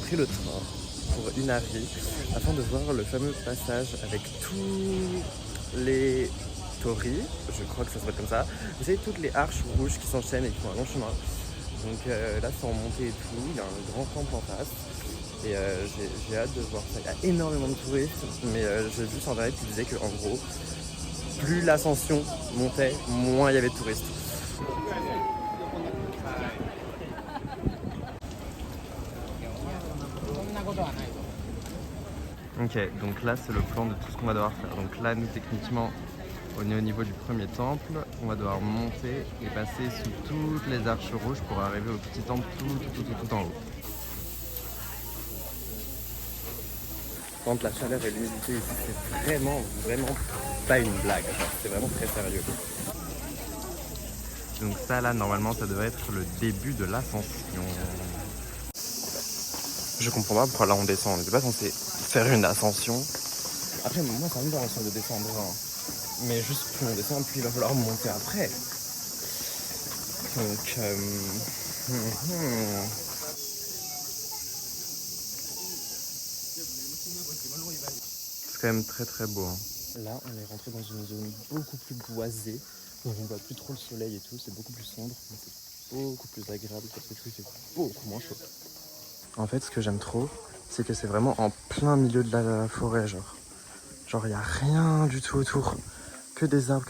pris le train pour Inari afin de voir le fameux passage avec tous les torii, je crois que ça s'appelle comme ça. Vous savez, toutes les arches rouges qui s'enchaînent et qui font un long chemin. Donc là c'est en montée et tout, il y a un grand temple en face. Et j'ai hâte de voir ça. Il y a énormément de touristes, mais j'ai vu sur internet qui disait qu'en gros, plus l'ascension montait, moins il y avait de touristes. Ok, donc là c'est le plan de tout ce qu'on va devoir faire. Donc là, nous techniquement, on est au niveau du premier temple. On va devoir monter et passer sous toutes les arches rouges pour arriver au petit temple tout en haut. Quand la chaleur et l'humidité ici, c'est vraiment pas une blague. C'est vraiment très sérieux. Donc ça là, normalement, ça devrait être le début de l'ascension. Je comprends pas pourquoi là on descend. On n'était pas censé faire une ascension. Après, moi, ça me dérange de descendre. Hein. Mais juste plus on descend, plus il va falloir monter après. Donc, c'est quand même très beau. Hein. Là, on est rentré dans une zone beaucoup plus boisée. Donc on ne voit plus trop le soleil et tout. C'est beaucoup plus sombre. Mais c'est beaucoup plus agréable parce que il fait beaucoup moins chaud. En fait, ce que j'aime trop, c'est que c'est vraiment en plein milieu de la forêt, genre. Genre, il n'y a rien du tout autour. Que des arbres.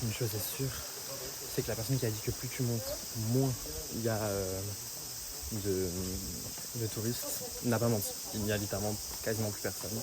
Une chose est sûre, c'est que la personne qui a dit que plus tu montes, moins il y a de touristes, n'a pas menti. Il n'y a littéralement quasiment plus personne.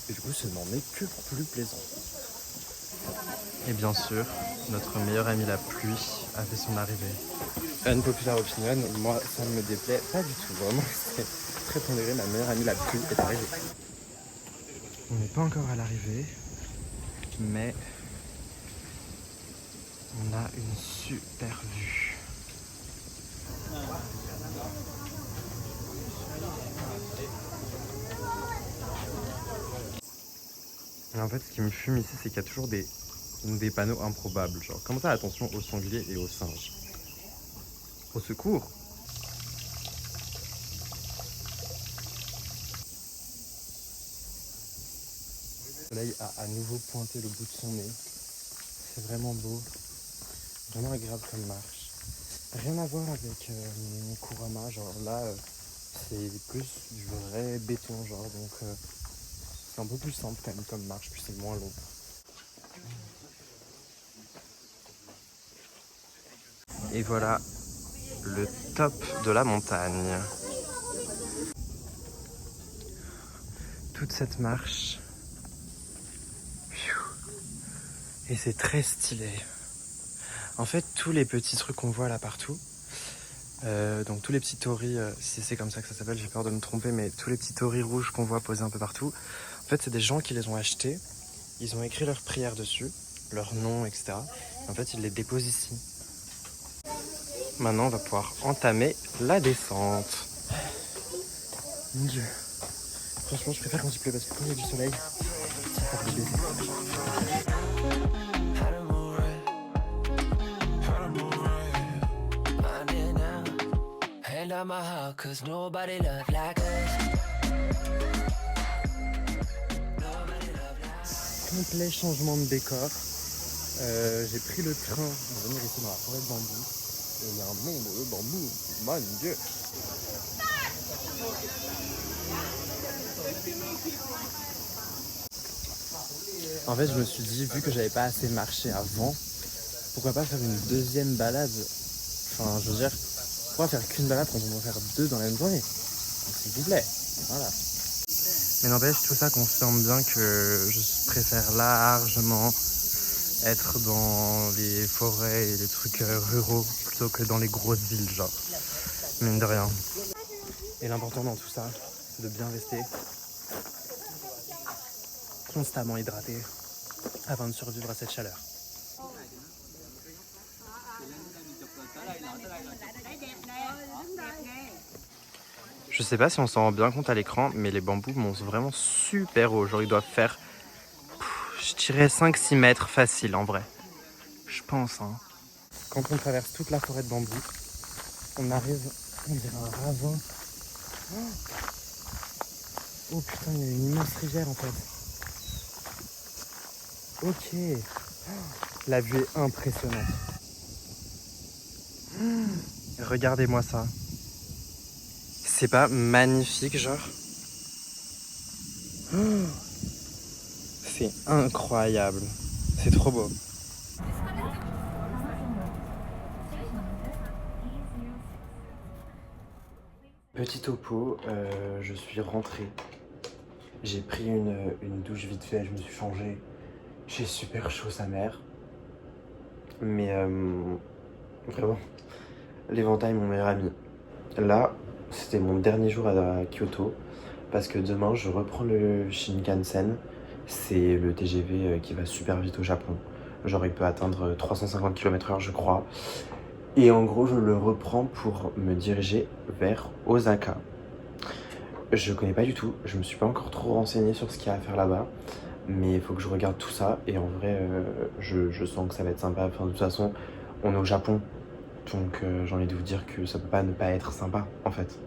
Et du coup, ce n'en est que plus plaisant. Et bien sûr, notre meilleur ami la pluie a fait son arrivée. Unpopular opinion, moi ça ne me déplaît pas du tout. Vraiment, c'est très pondéré. Ma meilleure amie la pluie est arrivée. On n'est pas encore à l'arrivée, mais on a une super vue. Et en fait, ce qui me fume ici, c'est qu'il y a toujours des panneaux improbables. Genre, comment ça, attention aux sangliers et aux singes. Au secours! Le soleil a à nouveau pointé le bout de son nez. C'est vraiment beau, vraiment agréable comme marche. Rien à voir avec Kurama, genre là c'est plus du vrai béton, genre donc c'est un peu plus simple quand même comme marche, puis c'est moins long. Et voilà le top de la montagne. Toute cette marche. Et c'est très stylé. En fait, tous les petits trucs qu'on voit là partout, donc tous les petits torii, si c'est comme ça que ça s'appelle, j'ai peur de me tromper, mais tous les petits torii rouges qu'on voit posés un peu partout, en fait, c'est des gens qui les ont achetés, ils ont écrit leurs prières dessus, leur nom, etc. En fait, ils les déposent ici. Maintenant, on va pouvoir entamer la descente. Mon Dieu. Franchement, je préfère quand il pleut parce que quand il y a du soleil, ça fait baiser. Complet changement de décor. J'ai pris le train pour venir ici dans la forêt de bambou. Et il y a un nombre de bambou. Mon Dieu. En fait, je me suis dit, vu que j'avais pas assez marché avant, pourquoi pas faire une deuxième balade? Enfin, je veux dire, pourquoi faire qu'une balade quand on peut faire deux dans la même journée? S'il vous plaît, voilà. Mais n'empêche, tout ça confirme bien que je préfère largement être dans les forêts et les trucs ruraux plutôt que dans les grosses villes, genre. Mine de rien. Et l'important dans tout ça, c'est de bien rester constamment hydraté afin de survivre à cette chaleur. Je sais pas si on s'en rend bien compte à l'écran, mais les bambous montent vraiment super haut. Genre ils doivent faire, je dirais 5-6 mètres facile en vrai. Je pense, hein. Quand on traverse toute la forêt de bambou, on arrive, on dirait un ravin. Oh putain, il y a une immense rivière en fait. Ok. La vue est impressionnante. Regardez-moi ça. C'est pas magnifique, genre? C'est incroyable. C'est trop beau. Petit topo, je suis rentré. J'ai pris une douche vite fait, je me suis changé. J'ai super chaud sa mère. Mais vraiment, l'éventail, mon meilleur ami. Là, c'était mon dernier jour à Kyoto. Parce que demain, je reprends le Shinkansen. C'est le TGV qui va super vite au Japon. Genre, il peut atteindre 350 km/h, je crois. Et en gros, je le reprends pour me diriger vers Osaka. Je connais pas du tout, je me suis pas encore trop renseigné sur ce qu'il y a à faire là-bas. Mais il faut que je regarde tout ça. Et en vrai, je sens que ça va être sympa. Enfin, de toute façon, on est au Japon. Donc j'ai envie de vous dire que ça peut pas ne pas être sympa, en fait.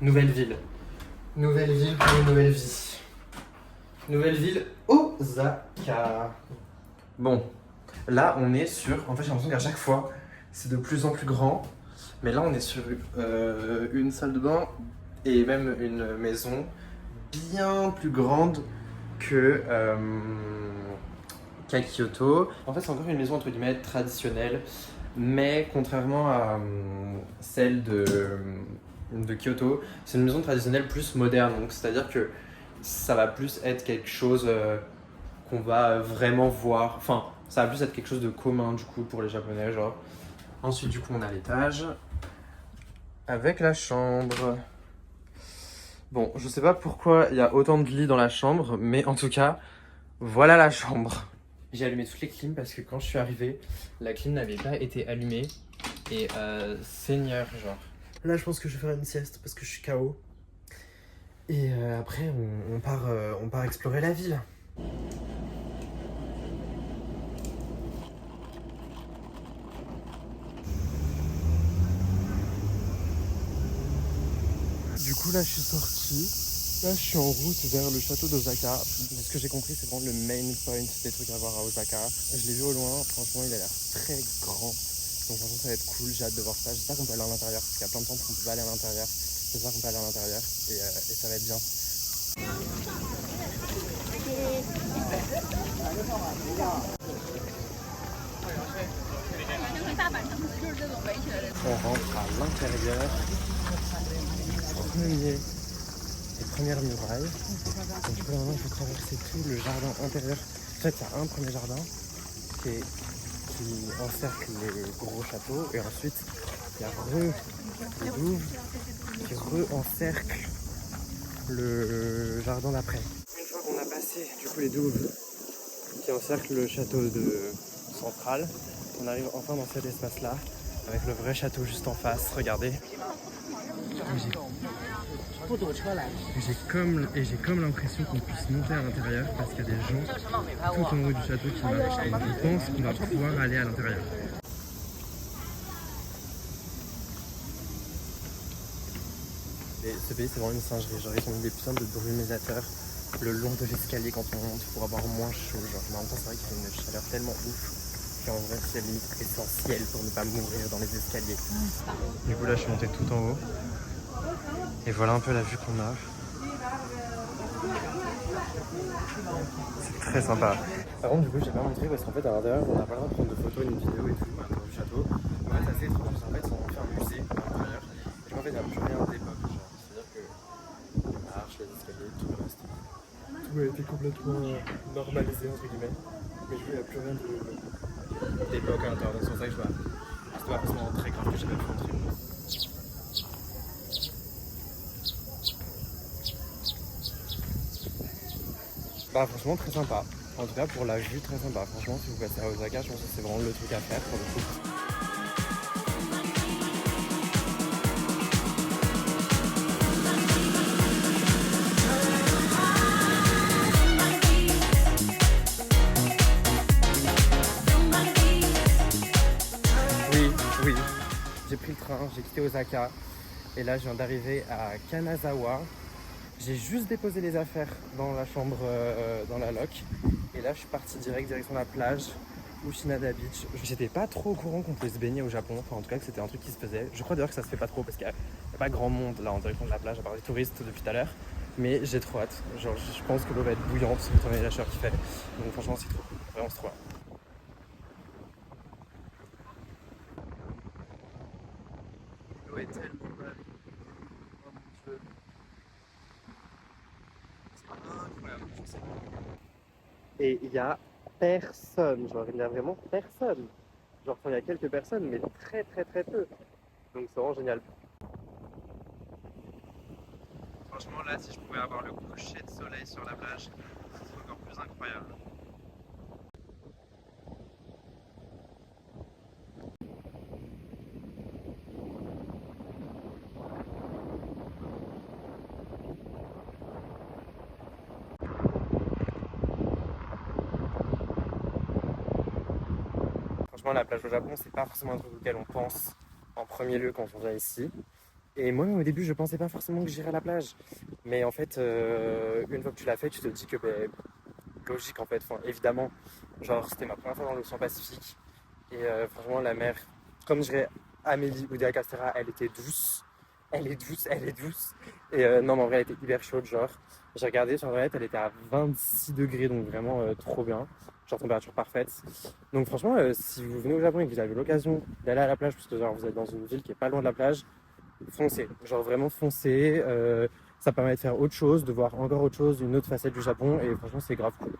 Nouvelle ville. Nouvelle ville pour une nouvelle vie. Nouvelle ville, Osaka. Bon, là on est sur... En fait j'ai l'impression qu'à chaque fois c'est de plus en plus grand. Mais là on est sur une salle de bain et même une maison bien plus grande que qu'à Kyoto. En fait c'est encore une maison entre guillemets traditionnelle. Mais contrairement à celle de Kyoto, c'est une maison traditionnelle plus moderne. Donc c'est-à-dire que ça va plus être quelque chose qu'on va vraiment voir. Enfin, ça va plus être quelque chose de commun du coup pour les Japonais, genre. Ensuite, du coup, on a l'étage avec la chambre. Bon, je sais pas pourquoi il y a autant de lits dans la chambre, mais en tout cas, voilà la chambre. J'ai allumé toutes les clims parce que quand je suis arrivé, la clim n'avait pas été allumée. Et seigneur, genre. Là, je pense que je vais faire une sieste parce que je suis KO. Et après, on part explorer la ville. Du coup, là, je suis sorti. Là, je suis en route vers le château d'Osaka. De ce que j'ai compris, c'est vraiment le main point des trucs à voir à Osaka. Je l'ai vu au loin, franchement, il a l'air très grand. Donc, franchement, ça va être cool, j'ai hâte de voir ça. J'espère qu'on peut aller à l'intérieur, parce qu'il y a plein de temps qu'on peut pas aller à l'intérieur. J'espère qu'on peut aller à l'intérieur et ça va être bien. On rentre à l'intérieur. Les premières murailles. Donc du coup, maintenant, il faut traverser tout le jardin intérieur. En fait, il y a un premier jardin qui encercle le gros château. Et ensuite, il y a les douves qui encerclent le jardin d'après. Une fois qu'on a passé du coup les douves qui encerclent le château central, on arrive enfin dans cet espace-là avec le vrai château juste en face. Regardez. J'ai comme l'impression qu'on puisse monter à l'intérieur parce qu'il y a des gens tout en haut du château qui marchent et je pense qu'on va pouvoir aller à l'intérieur. Et ce pays c'est vraiment une singerie, genre ils ont mis des putains de brumisateurs le long de l'escalier quand on monte pour avoir moins chaud, genre. Mais en même temps c'est vrai qu'il fait une chaleur tellement ouf qu'en vrai c'est limite essentiel pour ne pas mourir dans les escaliers. Du coup là je suis monté tout en haut. Et voilà un peu la vue qu'on a. C'est très sympa. Par contre, du coup, j'ai pas montré parce qu'en fait, à l'intérieur, on n'a pas le droit de prendre de photos ni de vidéos et tout à l'intérieur du château. En fait, c'est assez étrange. En fait, on fait un musée à l'intérieur. Et en fait, il n'y a plus rien d'époque. C'est-à-dire que les marches, les escaliers, tout le reste. Tout a été complètement normalisé, entre guillemets. Mais je vois, il n'y a plus rien d'époque à l'intérieur. Donc, c'est pour ça que c'était pas forcément très grave que j'ai pas pu rentrer. Du coup, là, je suis en train de monter. Parce qu'en fait, à l'intérieur, on n'a pas le droit de prendre de photos ni de vidéos et tout. À l'intérieur du château. Et voilà un peu la vue qu'on a. Bah franchement très sympa. En tout cas pour la vue très sympa. Franchement si vous passez à Osaka, je pense que c'est vraiment le truc à faire pour le coup. Oui, oui. J'ai pris le train, j'ai quitté Osaka et là je viens d'arriver à Kanazawa. J'ai juste déposé les affaires dans la chambre, dans la loc. Et là je suis parti direct direction la plage, Ushinada Beach. J'étais pas trop au courant qu'on pouvait se baigner au Japon, enfin en tout cas que c'était un truc qui se faisait. Je crois d'ailleurs que ça se fait pas trop parce qu'il y a pas grand monde là en direction de la plage à part les touristes depuis tout à l'heure. Mais j'ai trop hâte, genre je pense que l'eau va être bouillante étant donné la chaleur qu'il fait. Donc franchement c'est trop cool, vraiment c'est trop hâte. L'eau est tellement belle, oh mon dieu, c'est incroyable. Et il y a personne, genre il n'y a vraiment personne. Genre enfin, il y a quelques personnes, mais très très très peu. Donc c'est vraiment génial. Franchement là, si je pouvais avoir le coucher de soleil sur la plage, ce serait encore plus incroyable. Franchement la plage au Japon, c'est pas forcément un truc auquel on pense en premier lieu quand on vient ici. Et moi au début je pensais pas forcément que j'irais à la plage. Mais en fait, une fois que tu l'as fait, tu te dis que ben, logique en fait, enfin, évidemment, genre c'était ma première fois dans l'océan Pacifique. Et franchement, la mer, comme dirait Amélie Oudéa Castéra, elle était douce. Elle est douce, elle est douce. Et non, mais en vrai, elle était hyper chaude. Genre, j'ai regardé sur internet, elle était à 26 degrés, donc vraiment trop bien. Genre, température parfaite. Donc, franchement, si vous venez au Japon et que vous avez l'occasion d'aller à la plage, parce que genre, vous êtes dans une ville qui est pas loin de la plage, foncez. Genre, vraiment foncez. Ça permet de faire autre chose, de voir encore autre chose, une autre facette du Japon. Et franchement, c'est grave cool.